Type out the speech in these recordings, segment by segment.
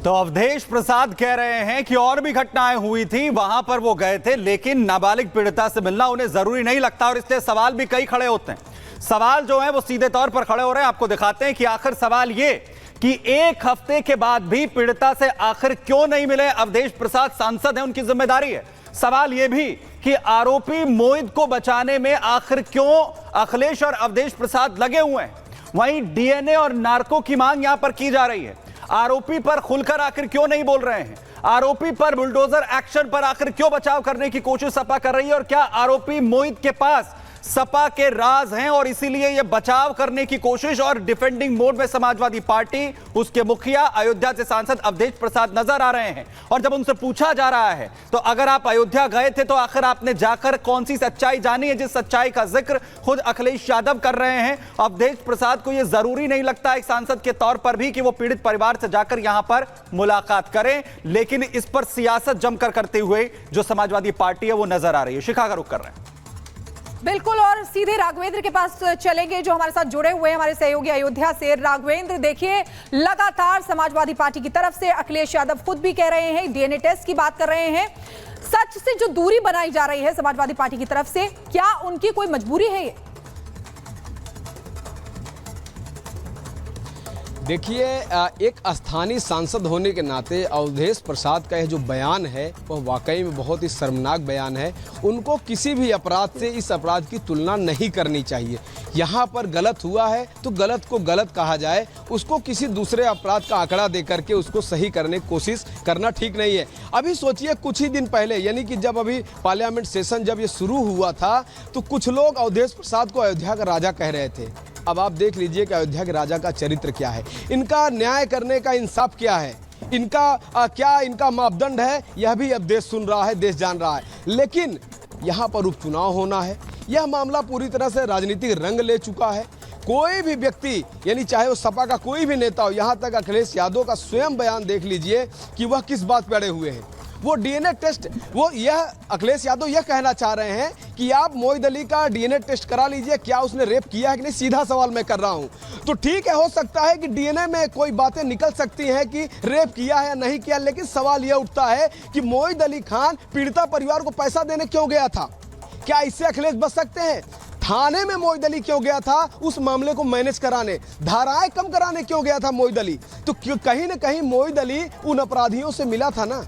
तो अवधेश प्रसाद कह रहे हैं कि और भी घटनाएं हुई थी, वहां पर वो गए थे, लेकिन नाबालिग पीड़िता से मिलना उन्हें जरूरी नहीं लगता और इसलिए सवाल भी कई खड़े होते हैं। सवाल जो है वो सीधे तौर पर खड़े हो रहे हैं। आपको दिखाते हैं कि आखिर सवाल ये कि एक हफ्ते के बाद भी पीड़िता से आखिर क्यों नहीं मिले अवधेश प्रसाद। सांसद हैं, उनकी जिम्मेदारी है। सवाल यह भी कि आरोपी मोहित को बचाने में आखिर क्यों अखिलेश और अवधेश प्रसाद लगे हुए हैं। वहीं डीएनए और नार्को की मांग यहां पर की जा रही है। आरोपी पर खुलकर आखिर क्यों नहीं बोल रहे हैं। आरोपी पर बुलडोजर एक्शन पर आखिर क्यों बचाव करने की कोशिश सपा कर रही है। और क्या आरोपी मोहित के पास सपा के राज हैं और इसीलिए यह बचाव करने की कोशिश और डिफेंडिंग मोड में समाजवादी पार्टी, उसके मुखिया अयोध्या से सांसद अवधेश प्रसाद नजर आ रहे हैं। और जब उनसे पूछा जा रहा है तो अगर आप अयोध्या गए थे तो आखिर आपने जाकर कौन सी सच्चाई जानी है, जिस सच्चाई का जिक्र खुद अखिलेश यादव कर रहे हैं। अवधेश प्रसाद को यह जरूरी नहीं लगता एक सांसद के तौर पर भी कि वो पीड़ित परिवार से जाकर यहां पर मुलाकात करें, लेकिन इस पर सियासत जमकर करते हुए जो समाजवादी पार्टी है वो नजर आ रही है। शिखा का रुख कर रहे हैं। बिल्कुल, और सीधे राघवेंद्र के पास चलेंगे जो हमारे साथ जुड़े हुए हैं, हमारे सहयोगी अयोध्या से। राघवेंद्र, देखिए, लगातार समाजवादी पार्टी की तरफ से अखिलेश यादव खुद भी कह रहे हैं, डीएनए टेस्ट की बात कर रहे हैं। सच से जो दूरी बनाई जा रही है समाजवादी पार्टी की तरफ से, क्या उनकी कोई मजबूरी है ये? देखिए, एक स्थानीय सांसद होने के नाते अवधेश प्रसाद का यह जो बयान है वह वाकई में बहुत ही शर्मनाक बयान है। उनको किसी भी अपराध से इस अपराध की तुलना नहीं करनी चाहिए। यहाँ पर गलत हुआ है तो गलत को गलत कहा जाए, उसको किसी दूसरे अपराध का आंकड़ा दे करके उसको सही करने की कोशिश करना ठीक नहीं है। अभी सोचिए, कुछ ही दिन पहले, यानी कि जब अभी पार्लियामेंट सेशन जब ये शुरू हुआ था तो कुछ लोग अवधेश प्रसाद को अयोध्या का राजा कह रहे थे। अब आप देख लीजिए कि अयोध्या के राजा का चरित्र क्या है, इनका न्याय करने का इंसाफ क्या है, इनका क्या इनका मापदंड है, यह भी अब देश सुन रहा है, देश जान रहा है। लेकिन यहाँ पर उपचुनाव होना है, यह मामला पूरी तरह से राजनीतिक रंग ले चुका है। कोई भी व्यक्ति, यानी चाहे वो सपा का कोई भी नेता हो, यहाँ तक अखिलेश यादव का स्वयं बयान देख लीजिए कि वह किस बात पर अड़े हुए हैं। वो डीएनए टेस्ट, वो यह अखिलेश यादव यह कहना चाह रहे हैं कि आप मोहित अली का डीएनए टेस्ट करा लीजिए, क्या उसने रेप किया है कि नहीं। सीधा सवाल मैं कर रहा हूं। तो ठीक है, हो सकता है कि डीएनए में कोई बातें निकल सकती हैं कि रेप किया है या नहीं किया, लेकिन सवाल यह उठता है कि मोहित अली खान पीड़िता परिवार को पैसा देने क्यों गया था। क्या इससे अखिलेश बच सकते हैं? थाने में मोहित अली क्यों गया था? उस मामले को मैनेज कराने, धाराएं कम कराने क्यों गया था मोहित अली? तो कहीं ना कहीं मोहित अली उन अपराधियों से मिला था ना।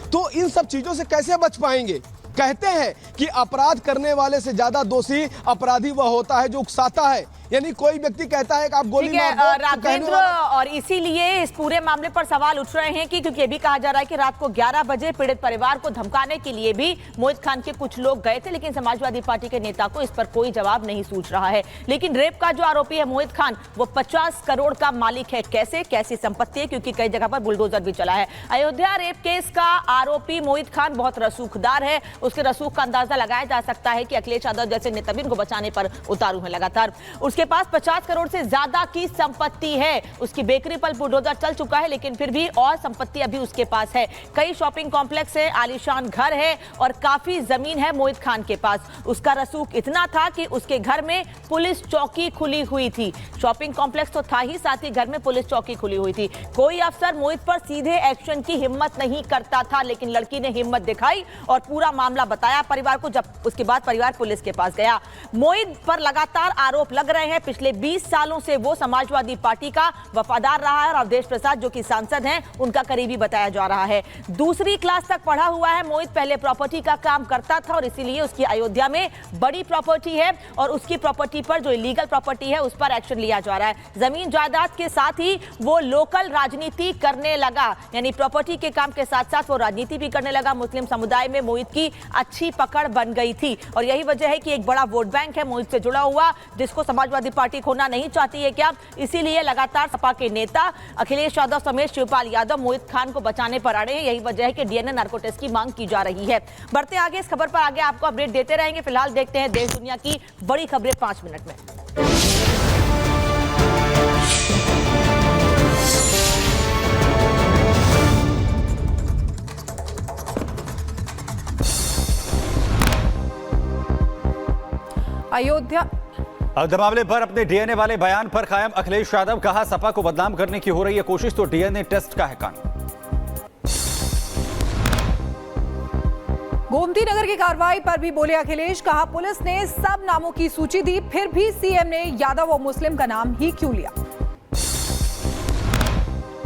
तो इन सब चीजों से कैसे बच पाएंगे? कहते हैं कि अपराध करने वाले से ज्यादा दोषी अपराधी वह होता है जो उकसाता है। यानी कोई व्यक्ति कहता है कि आप गोली मार दो, राघवेंद्र, और इसीलिए इस पूरे मामले पर सवाल उठ रहे हैं कि क्योंकि ये भी कहा जा रहा है कि रात को 11 बजे पीड़ित परिवार को धमकाने के लिए भी मोहित खान के कुछ लोग गए थे, लेकिन समाजवादी पार्टी के नेता को इस पर कोई जवाब नहीं सूझ रहा है। लेकिन रेप का जो आरोपी है मोहित खान, वो 50 करोड़ का मालिक है। कैसी संपत्ति है, क्योंकि कई जगह पर बुलडोजर भी चला है। अयोध्या रेप केस का आरोपी मोहित खान बहुत रसूखदार है। उसके रसूख का अंदाजा लगाया जा सकता है कि अखिलेश यादव जैसे नेता भी उनको बचाने पर उतारू है लगातार। उसके पास 50 करोड़ से ज्यादा की संपत्ति है। उसकी बेकरी पर बुलडोजर चल चुका है, लेकिन फिर भी और संपत्ति अभी उसके पास है। कई शॉपिंग कॉम्प्लेक्स है, आलीशान घर है और काफी जमीन है मोहित खान के पास। उसका रसूख इतना था कि उसके घर में पुलिस चौकी खुली हुई थी। शॉपिंग कॉम्प्लेक्स तो था ही, साथ ही घर में पुलिस चौकी खुली हुई थी। कोई अफसर मोहित पर सीधे एक्शन की हिम्मत नहीं करता था, लेकिन लड़की ने हिम्मत दिखाई और पूरा मामला बताया परिवार को। जब उसके बाद परिवार पुलिस के पास गया। मोहित पर लगातार आरोप लग रहे हैं। पिछले 20 सालों से वो समाजवादी पार्टी का वफादार रहा है और अवधेश प्रसाद जो कि सांसद हैं उनका करीबी बताया जा रहा है। दूसरी क्लास तक पढ़ा हुआ है मोहित, पहले प्रॉपर्टी का काम करता था और इसीलिए उसकी अयोध्या में बड़ी प्रॉपर्टी है और उसकी प्रॉपर्टी पर जो इलीगल प्रॉपर्टी है उस पर एक्शन लिया जा रहा है। जमीन जायदाद के साथ ही वो लोकल राजनीति करने लगा, यानी प्रॉपर्टी के काम के साथ साथ वो राजनीति भी करने लगा। मुस्लिम समुदाय में मोहित की अच्छी पकड़ बन गई थी और यही वजह है कि एक बड़ा वोट बैंक है मोहित से जुड़ा हुआ, जिसको समाजवादी पार्टी खोना नहीं चाहती है क्या। इसीलिए लगातार सपा के नेता अखिलेश यादव समेत शिवपाल यादव मोहित खान को बचाने पर अड़े हैं। यही वजह है कि डीएनए नार्को टेस्ट की मांग की जा रही है। बढ़ते आगे इस खबर पर आगे आपको अपडेट देते रहेंगे। फिलहाल देखते हैं देश दुनिया की बड़ी खबरें 5 मिनट में। अयोध्या मामले पर अपने डीएनए वाले बयान पर कायम अखिलेश यादव, कहा सपा को बदनाम करने की हो रही है कोशिश तो डीएनए टेस्ट का है कानून। गोमती नगर की कार्रवाई पर भी बोले अखिलेश, कहा पुलिस ने सब नामों की सूची दी, फिर भी सीएम ने यादव और मुस्लिम का नाम ही क्यों लिया।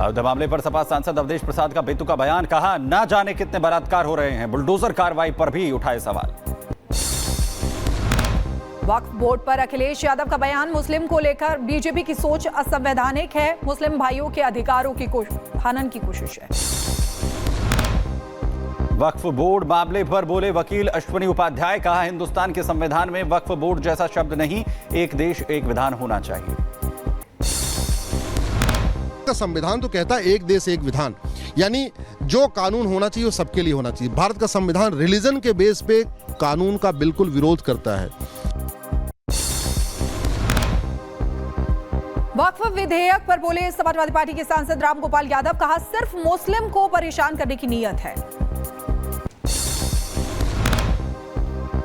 अयोध्या मामले पर सपा सांसद अवधेश प्रसाद का बेतुका बयान, कहा ना जाने कितने बलात्कार हो रहे हैं, बुलडोजर कार्रवाई पर भी उठाए सवाल। वक्फ बोर्ड पर अखिलेश यादव का बयान, मुस्लिम को लेकर बीजेपी की सोच असंवैधानिक है, मुस्लिम भाइयों के अधिकारों की हनन की कोशिश है। वक्फ बोर्ड मामले पर बोले वकील अश्वनी उपाध्याय, कहा हिंदुस्तान के संविधान में वक्फ बोर्ड जैसा शब्द नहीं, एक देश एक विधान होना चाहिए। संविधान तो कहता है एक देश एक विधान, यानी जो कानून होना चाहिए वो सबके लिए होना चाहिए। भारत का संविधान रिलीजन के बेस पे कानून का बिल्कुल विरोध करता है। वक्फ विधेयक पर बोले समाजवादी पार्टी के सांसद रामगोपाल यादव, कहा सिर्फ मुस्लिम को परेशान करने की नीयत है।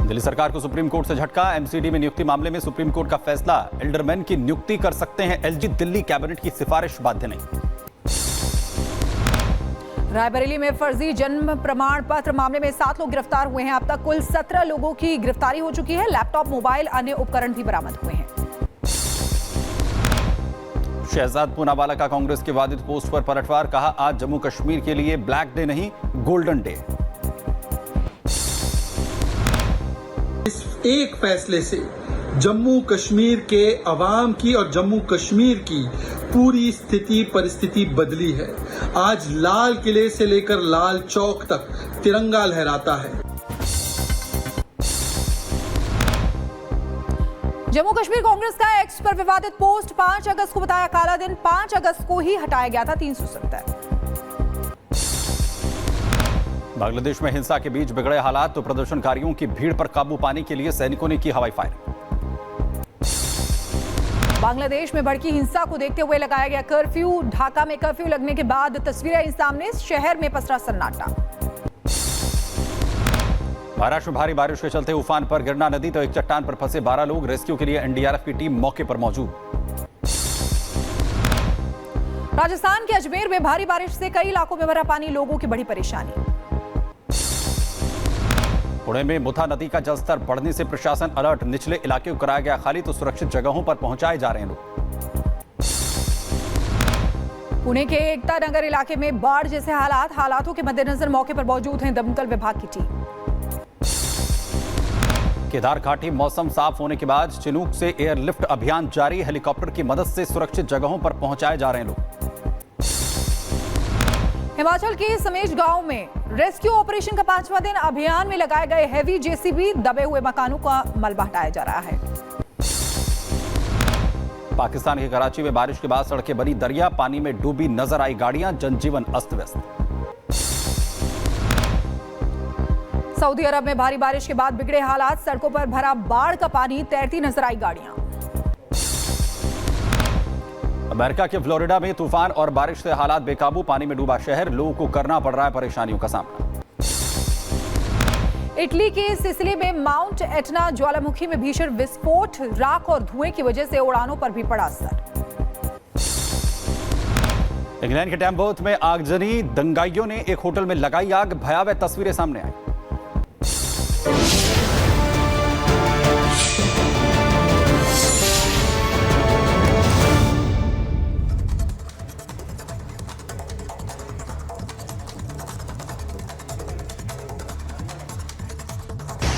दिल्ली सरकार को सुप्रीम कोर्ट से झटका, एमसीडी में नियुक्ति मामले में सुप्रीम कोर्ट का फैसला, एल्डरमैन की नियुक्ति कर सकते हैं एलजी, दिल्ली कैबिनेट की सिफारिश बाध्य नहीं। रायबरेली में फर्जी जन्म प्रमाण पत्र मामले में 7 लोग गिरफ्तार हुए हैं। अब तक कुल 17 लोगों की गिरफ्तारी हो चुकी है। लैपटॉप, मोबाइल, अन्य उपकरण भी बरामद हुए हैं। शहजाद पूनावाला का कांग्रेस के वादित पोस्ट पर पलटवार, कहा आज जम्मू कश्मीर के लिए ब्लैक डे नहीं गोल्डन डे। इस एक फैसले से जम्मू कश्मीर के अवाम की और जम्मू कश्मीर की पूरी स्थिति परिस्थिति बदली है। आज लाल किले से लेकर लाल चौक तक तिरंगा लहराता है। जम्मू कश्मीर कांग्रेस का एक्स पर विवादित पोस्ट, 5 अगस्त को बताया काला दिन, 5 अगस्त को ही हटाया गया था 370। बांग्लादेश में हिंसा के बीच बिगड़े हालात तो प्रदर्शनकारियों की भीड़ पर काबू पाने के लिए सैनिकों ने की हवाई फायरिंग। बांग्लादेश में भड़की हिंसा को देखते हुए लगाया गया कर्फ्यू, ढाका में कर्फ्यू लगने के बाद तस्वीरें आई सामने, शहर में पसरा सन्नाटा। महाराष्ट्र में भारी बारिश के चलते उफान पर गिरना नदी तो एक चट्टान पर फंसे 12 लोग, रेस्क्यू के लिए एनडीआरएफ की टीम मौके पर मौजूद। राजस्थान के अजमेर में भारी बारिश से कई इलाकों में भरा पानी, लोगों की बड़ी परेशानी। पुणे में मुथा नदी का जलस्तर बढ़ने से प्रशासन अलर्ट, निचले इलाके को कराया गया खाली तो सुरक्षित जगहों पर पहुंचाए जा रहे हैं लोग। पुणे के एकता नगर इलाके में बाढ़ जैसे हालातों के मद्देनजर मौके पर मौजूद हैं दमकल विभाग की टीम। केदार घाटी मौसम साफ होने के बाद चिनूक से एयरलिफ्ट अभियान जारी, हेलीकॉप्टर की मदद से सुरक्षित जगहों पर पहुंचाए जा रहे हैं लोग। हिमाचल के समेज गांव में रेस्क्यू ऑपरेशन का 5वां दिन, अभियान में लगाए गए हेवी जेसीबी, दबे हुए मकानों का मलबा हटाया जा रहा है। पाकिस्तान के कराची में बारिश के बाद सड़कें बनी दरिया, पानी में डूबी नजर आई गाड़ियां, जनजीवन अस्त व्यस्त। सऊदी अरब में भारी बारिश के बाद बिगड़े हालात, सड़कों पर भरा बाढ़ का पानी, तैरती नजर आई गाड़ियां। अमेरिका के फ्लोरिडा में तूफान और बारिश से हालात बेकाबू, पानी में डूबा शहर, लोगों को करना पड़ रहा है परेशानियों का सामना। इटली के सिसिली में माउंट एटना ज्वालामुखी में भीषण विस्फोट, राख और धुएं की वजह से उड़ानों पर भी पड़ा असर। इंग्लैंड के टैम्बर्थ में आगजनी, दंगाइयों ने एक होटल में लगाई आग, भयावह तस्वीरें सामने आई।